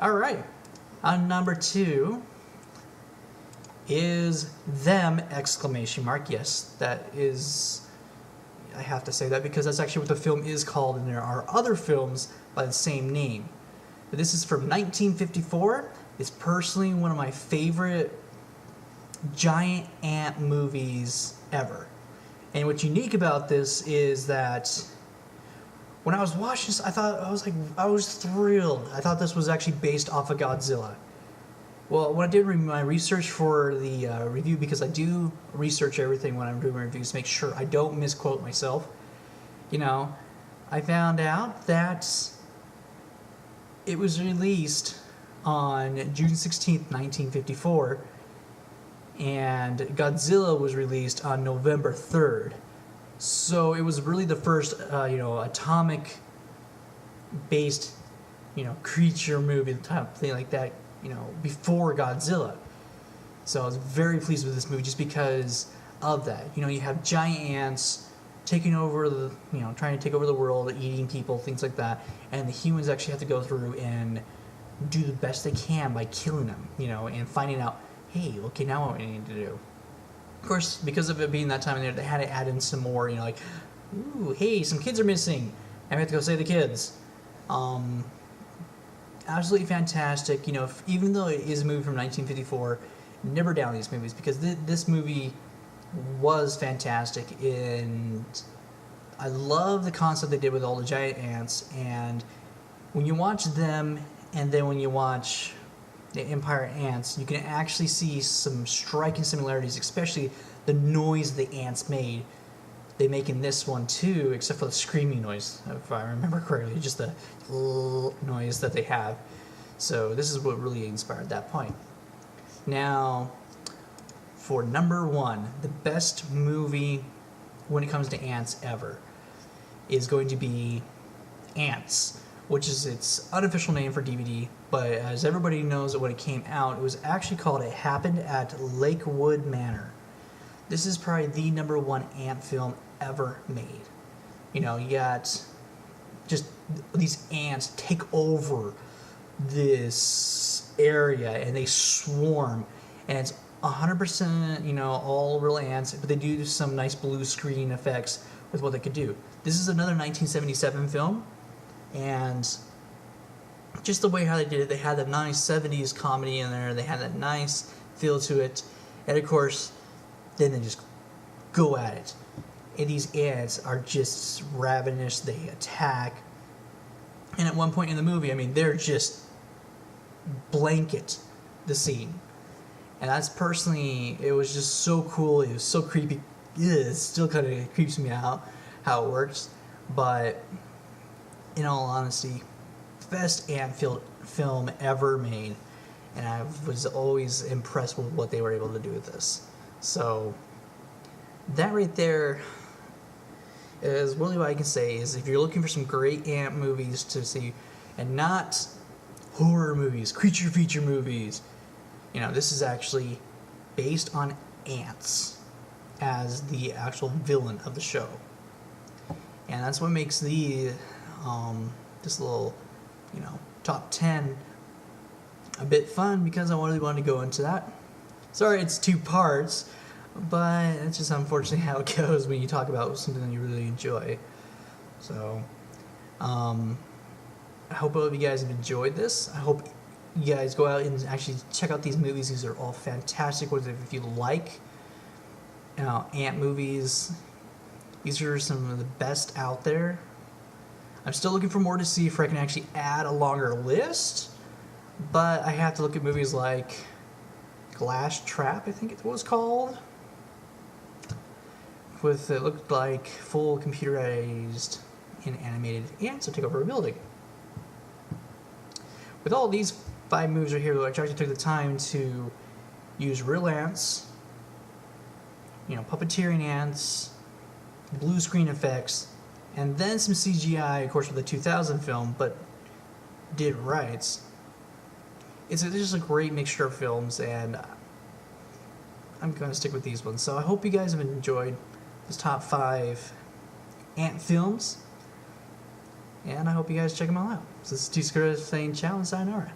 All right. On number 2 is them exclamation mark. Yes, that is. I have to say that because that's actually what the film is called, and there are other films by the same name. But this is from 1954. It's personally one of my favorite giant ant movies ever. And what's unique about this is that when I was watching this, I was thrilled. I thought this was actually based off of Godzilla. Well, when I did my research for the review, because I do research everything when I'm doing reviews to make sure I don't misquote myself, I found out that it was released on June 16th, 1954, and Godzilla was released on November 3rd. So it was really the first, atomic-based, creature movie, type thing like that, before Godzilla. So I was very pleased with this movie just because of that. You have giant ants taking over trying to take over the world, eating people, things like that, and the humans actually have to go through and do the best they can by killing them, and finding out, hey, okay, now what we need to do. Of course, because of it being that time of year, they had to add in some more, ooh, hey, some kids are missing, and we have to go save the kids. Absolutely fantastic. Even though it is a movie from 1954, never down these movies because this movie was fantastic. And I love the concept they did with all the giant ants. And when you watch them, and then when you watch the Empire Ants, you can actually see some striking similarities, especially the noise the ants made. They make in this one too, except for the screaming noise, if I remember correctly, just the noise that they have. So this is what really inspired that point. Now, for number 1, the best movie when it comes to ants ever is going to be Ants, which is its unofficial name for DVD, but as everybody knows when it came out, it was actually called It Happened at Lakewood Manor. This is probably the number 1 ant film ever made. You got just these ants take over this area and they swarm, and it's 100% all real ants, but they do some nice blue screen effects with what they could do. This is another 1977 film, and just the way how they did it, they had that nice 70s comedy in there, they had that nice feel to it, and of course then they just go at it. And these ants are just ravenous, they attack, and at one point in the movie, they're just blanket the scene. And that's personally, it was just so cool, it was so creepy. It still kind of creeps me out how it works, but in all honesty, best ant film ever made, and I was always impressed with what they were able to do with this. So that right there is really what I can say is if you're looking for some great ant movies to see, and not horror movies, creature feature movies, this is actually based on ants as the actual villain of the show. And that's what makes this little, top 10 a bit fun, because I really wanted to go into that. Sorry, it's 2 parts, but it's just unfortunately how it goes when you talk about something that you really enjoy. So, I hope all of you guys have enjoyed this. I hope you guys go out and actually check out these movies. These are all fantastic ones. If you like ant movies, these are some of the best out there. I'm still looking for more to see if I can actually add a longer list, but I have to look at movies like Glass Trap, I think it was called, with it looked like full computerized and animated ants to take over a building. With all these 5 movies right here, I actually took the time to use real ants, puppeteering ants, blue screen effects, and then some CGI, of course, with the 2000 film, but did right. It's just a great mixture of films, and I'm going to stick with these ones. So I hope you guys have enjoyed this top 5 ant films, and I hope you guys check them all out. So this is T-Squared saying ciao and sayonara.